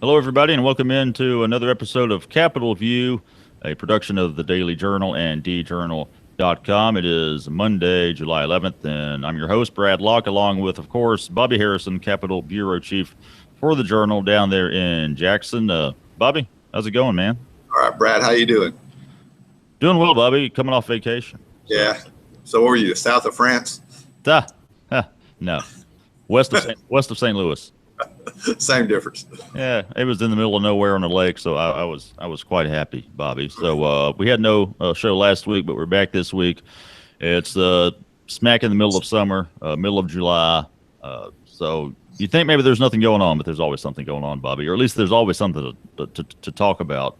Hello, everybody, and welcome into another episode of Capital View, a production of the Daily Journal and djournal.com. It is Monday, July 11th, and I'm your host, Brad Locke, along with, of course, Bobby Harrison, Capital Bureau Chief for the Journal down there in Jackson. Bobby, how's it going, man? All right, Brad, how you doing? Doing well, Bobby. Coming off vacation. Yeah. So where were you? South of France? No, west of St. Louis. Same difference. Yeah, it was in the middle of nowhere on the lake, so I was quite happy, Bobby. So we had no show last week, but we're back this week. It's smack in the middle of summer, middle of July. So you think maybe there's nothing going on, but there's always something going on, Bobby, or at least there's always something to talk about.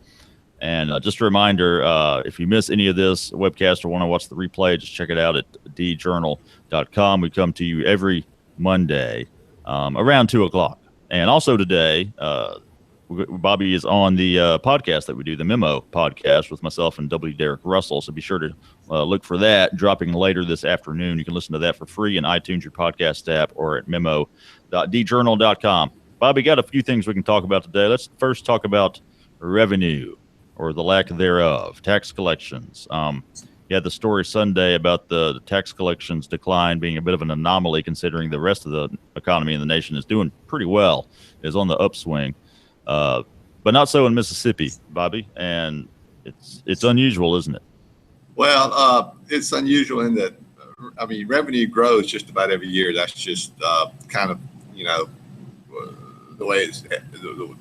And just a reminder, if you miss any of this webcast or want to watch the replay, just check it out at djournal.com. We come to you every Monday around 2 o'clock. And also today, Bobby is on the podcast that we do, the Memo podcast with myself and W. Derek Russell. So be sure to look for that dropping later this afternoon. You can listen to that for free in iTunes, your podcast app, or at memo.djournal.com. Bobby, got a few things we can talk about today. Let's first talk about revenue or the lack thereof, tax collections. You had the story Sunday about the tax collections decline being a bit of an anomaly considering the rest of the economy in the nation is doing pretty well, is on the upswing. But not so in Mississippi, Bobby, and it's unusual, isn't it? Well, it's unusual in that, revenue grows just about every year. That's just kind of, the way it's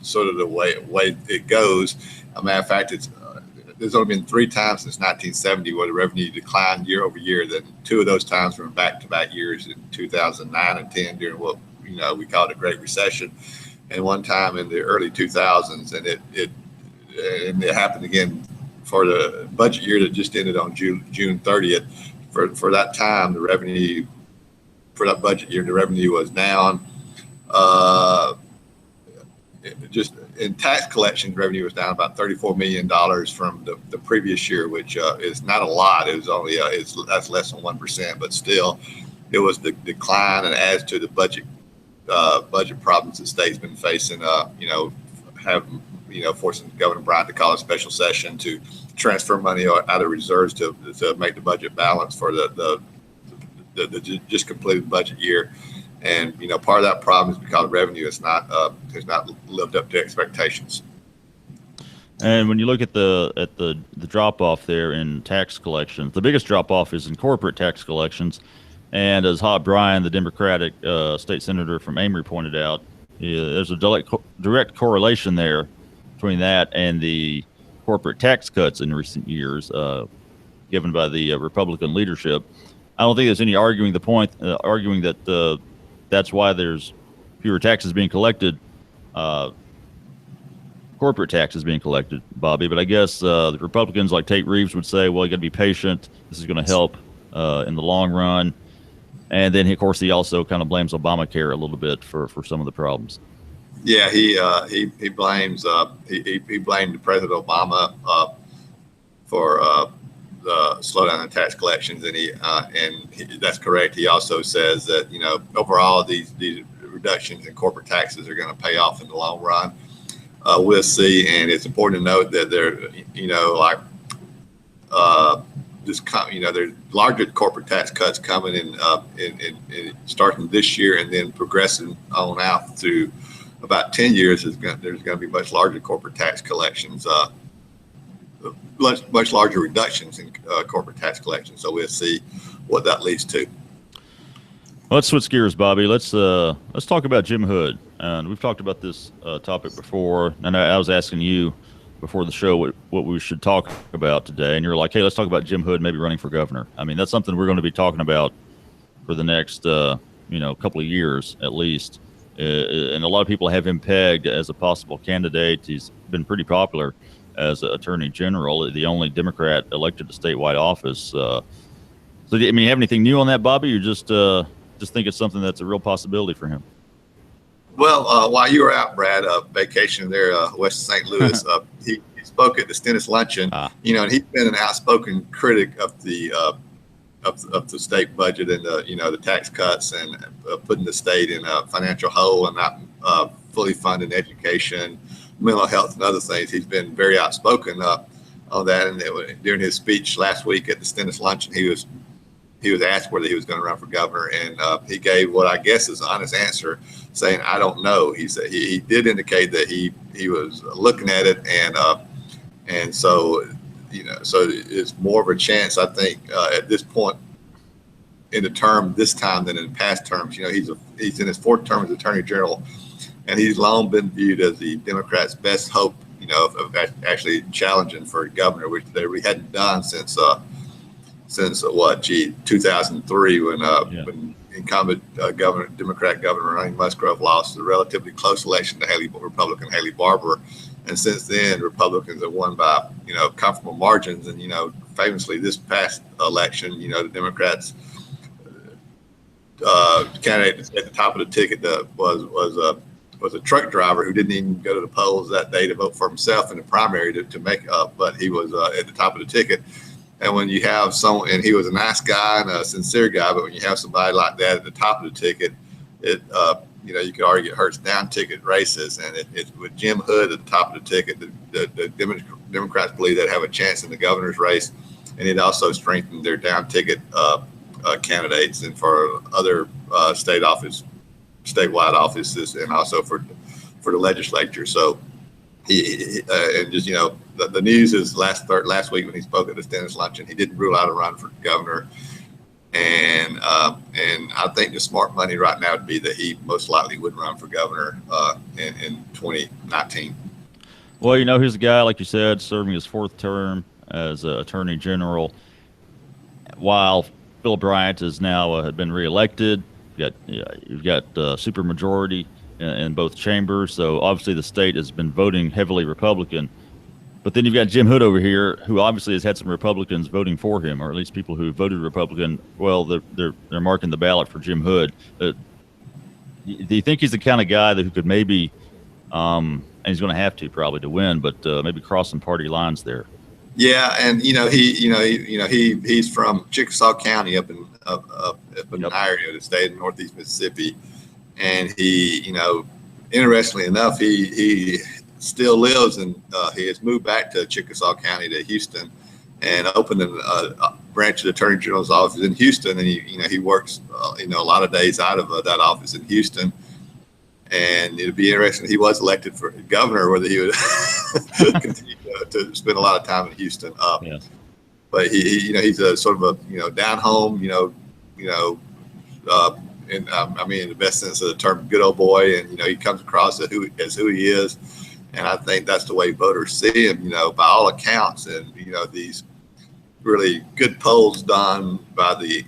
sort of the way it goes. As a matter of fact, there's only been 3 times since 1970 where the revenue declined year over year. Then 2 of those times were back-to-back years in 2009 and 10 during what we called a Great Recession, and one time in the early 2000s, and it happened again for the budget year that just ended on June 30th. For that time, the revenue for that budget year, the revenue was down. Just in tax collection, revenue was down about $34 million from the previous year, which is not a lot. It was only that's less than 1%, but still, it was the decline, and adds to the budget problems the state's been facing. Forcing Governor Bryant to call a special session to transfer money out of reserves to make the budget balance for the just completed budget year. And part of that problem is because revenue has not lived up to expectations. And when you look at the drop off there in tax collections, the biggest drop off is in corporate tax collections. And as Hop Bryan, the Democratic state senator from Amory, pointed out, there's a direct correlation there between that and the corporate tax cuts in recent years given by the Republican leadership. I don't think there's any arguing that that's why there's fewer taxes being collected, corporate taxes being collected, Bobby. But I guess the Republicans like Tate Reeves would say, well, you got to be patient. This is going to help in the long run. And then, of course, he also kind of blames Obamacare a little bit for some of the problems. Yeah, he blames he blamed President Obama for the slowdown in tax collections, and that's correct. He also says that overall these reductions in corporate taxes are going to pay off in the long run. We'll see, and it's important to note that there's larger corporate tax cuts coming in starting this year, and then progressing on out through about 10 years. There's going to be much larger corporate tax collections. Much larger reductions in corporate tax collections. So we'll see what that leads to. Let's switch gears, Bobby. Let's talk about Jim Hood. And we've talked about this topic before. And I was asking you before the show what we should talk about today. And you're like, hey, let's talk about Jim Hood maybe running for governor. I mean, that's something we're going to be talking about for the next couple of years at least. And a lot of people have him pegged as a possible candidate. He's been pretty popular as Attorney General, the only Democrat elected to statewide office. So, you have anything new on that, Bobby? Or just think it's something that's a real possibility for him? Well, while you were out, Brad, vacation there, west of St. Louis, he spoke at the Stennis Luncheon. And he's been an outspoken critic of the state budget and the tax cuts, and putting the state in a financial hole and not fully funding education, mental health, and other things. He's been very outspoken on that. And during his speech last week at the Stennis luncheon, he was asked whether he was going to run for governor, and he gave what I guess is an honest answer, saying, "I don't know." He said he did indicate that he was looking at it, and so so it's more of a chance, I think, at this point in the term this time than in past terms. He's in his fourth term as Attorney General, and he's long been viewed as the Democrats' best hope, of actually challenging for governor, which we hadn't done since 2003 when incumbent Democrat Governor Ronnie Musgrove lost a relatively close election to Republican Haley Barbour. And since then, Republicans have won by, comfortable margins. And, famously this past election, the Democrats candidate at the top of the ticket was a truck driver who didn't even go to the polls that day to vote for himself in the primary to make up, but he was at the top of the ticket. And when you have someone, and he was a nice guy and a sincere guy, but when you have somebody like that at the top of the ticket, you could argue it hurts down ticket races. And it's with Jim Hood at the top of the ticket, the Democrats believe they'd have a chance in the governor's race, and it also strengthened their down ticket candidates and for other statewide offices, and also for the legislature. So and just the news is last week when he spoke at the Stennis luncheon, he didn't rule out a run for governor, and I think the smart money right now would be that he most likely would run for governor in 2019. Well, here's a guy, like you said, serving his fourth term as Attorney General, while Phil Bryant has now been reelected. You've got supermajority in both chambers, so obviously the state has been voting heavily Republican. But then you've got Jim Hood over here, who obviously has had some Republicans voting for him, or at least people who voted Republican. Well, they're marking the ballot for Jim Hood. Do you think he's the kind of guy who could maybe, and he's going to have to probably to win, but maybe cross some party lines there? Yeah, and he's from Chickasaw County up in the area of the state of Northeast Mississippi, and he interestingly enough, he still lives in he has moved back to Chickasaw County to Houston, and opened a branch of the Attorney General's office in Houston, and he works a lot of days out of that office in Houston. And it'd be interesting. He was elected for governor, whether he would continue to spend a lot of time in Houston. But he's a sort of a down home, and I mean in the best sense of the term, good old boy. And he comes across as who he is, and I think that's the way voters see him. By all accounts, and these really good polls done by the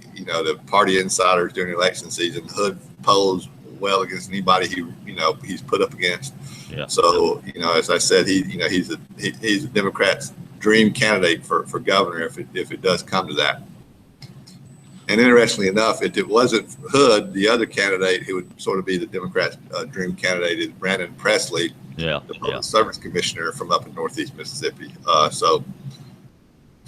party insiders during the election season. Hood polls well against anybody he's put up against. Yeah. So as I said, he's a Democrat's dream candidate for governor if it does come to that. And interestingly enough, if it wasn't Hood, the other candidate, it would sort of be the Democrats' dream candidate is Brandon Presley, the Public Service Commissioner from up in Northeast Mississippi. So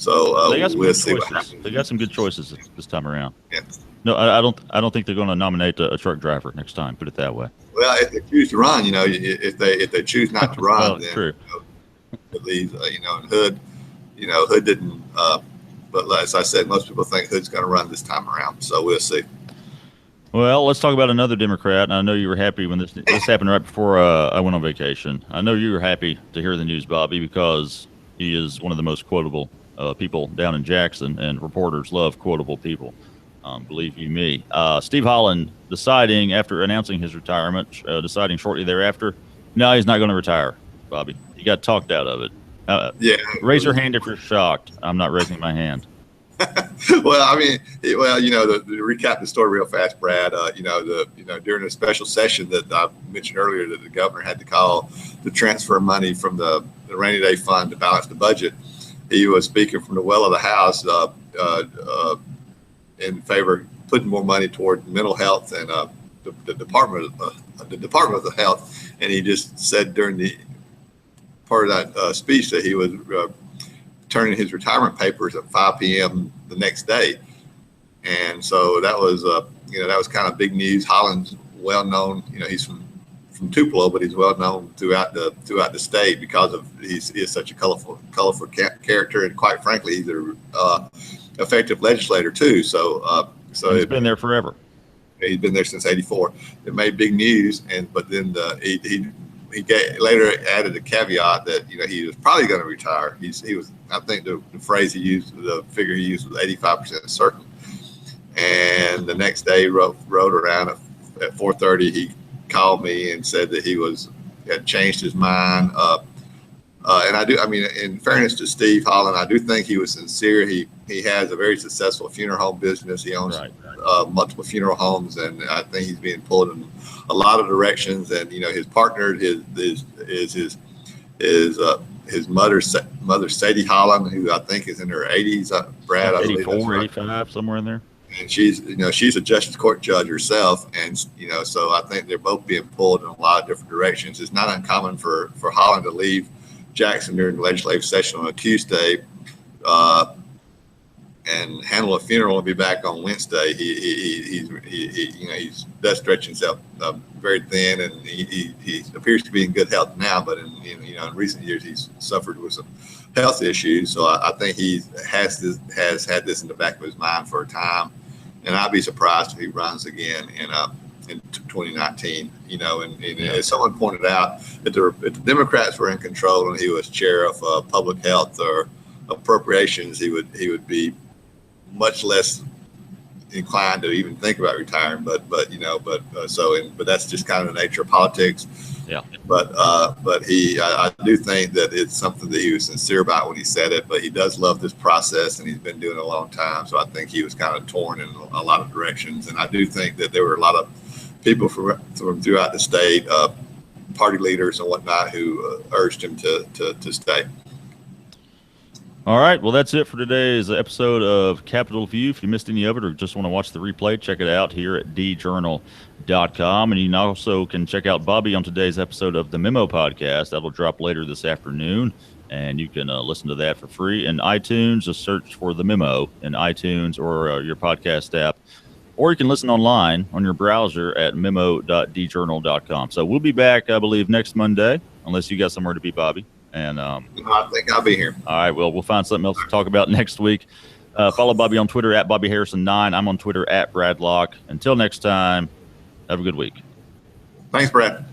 we'll see what happens. They got some good choices this time around. Yeah. No, I don't think they're going to nominate a truck driver next time. Put it that way. Well, if they choose to run, if they choose not to run, well, then true. At least and Hood, Hood didn't. But as I said, most people think Hood's going to run this time around. So we'll see. Well, let's talk about another Democrat. And I know you were happy when this happened right before I went on vacation. I know you were happy to hear the news, Bobby, because he is one of the most quotable people down in Jackson, and reporters love quotable people. Believe you me. Steve Holland deciding after announcing his retirement, deciding shortly thereafter, no, he's not going to retire, Bobby. He got talked out of it. Raise your hand if you're shocked. I'm not raising my hand. Well, I mean, to recap the story real fast, Brad, during a special session that I mentioned earlier that the governor had to call to transfer money from the rainy day fund to balance the budget, he was speaking from the well of the House in favor of putting more money toward mental health and the Department of the Health. And he just said during the part of that speech that he was turning his retirement papers at 5 p.m. the next day. And so that was kind of big news. Holland's well known, he's from Tupelo, but he's well known throughout the state because of he is such a colorful character, and quite frankly, he's an effective legislator too. So he's been there forever. He's been there since '84. It made big news, but then he later added a caveat that he was probably going to retire. He was, I think the phrase he used, the figure he used was 85% certain. And the next day, rode around at 4:30. He called me and said that he had changed his mind. And in fairness to Steve Holland, I do think he was sincere. He has a very successful funeral home business. He owns multiple funeral homes, and I think he's being pulled in a lot of directions. And his partner is his mother, Sadie Holland, who I think is in her 80s. Brad, 84, 85, somewhere in there. And she's a justice court judge herself, and so I think they're both being pulled in a lot of different directions. It's not uncommon for Holland to leave Jackson during the legislative session on a Tuesday and handle a funeral and be back on Wednesday. He does stretch himself very thin, and he appears to be in good health now. But in recent years, he's suffered with some health issues. So I think he has had this in the back of his mind for a time, and I'd be surprised if he runs again in 2019. And as someone pointed out, if the Democrats were in control and he was chair of public health or appropriations, he would be much less inclined to even think about retiring. But that's just kind of the nature of politics. Yeah. But I do think that it's something that he was sincere about when he said it. But he does love this process, and he's been doing it a long time. So I think he was kind of torn in a lot of directions. And I do think that there were a lot of people from throughout the state, party leaders and whatnot, who urged him to stay. All right. Well, that's it for today's episode of Capitol View. If you missed any of it or just want to watch the replay, check it out here at djournal.com. And you also can check out Bobby on today's episode of the Memo Podcast. That'll drop later this afternoon, and you can listen to that for free in iTunes. Just search for the Memo in iTunes or your podcast app. Or you can listen online on your browser at memo.djournal.com. So we'll be back, I believe, next Monday, unless you got somewhere to be, Bobby. And I think I'll be here. All right. Well, we'll find something else to talk about next week. Follow Bobby on Twitter at BobbyHarrison9. I'm on Twitter at Brad Locke. Until next time, have a good week. Thanks, Brad.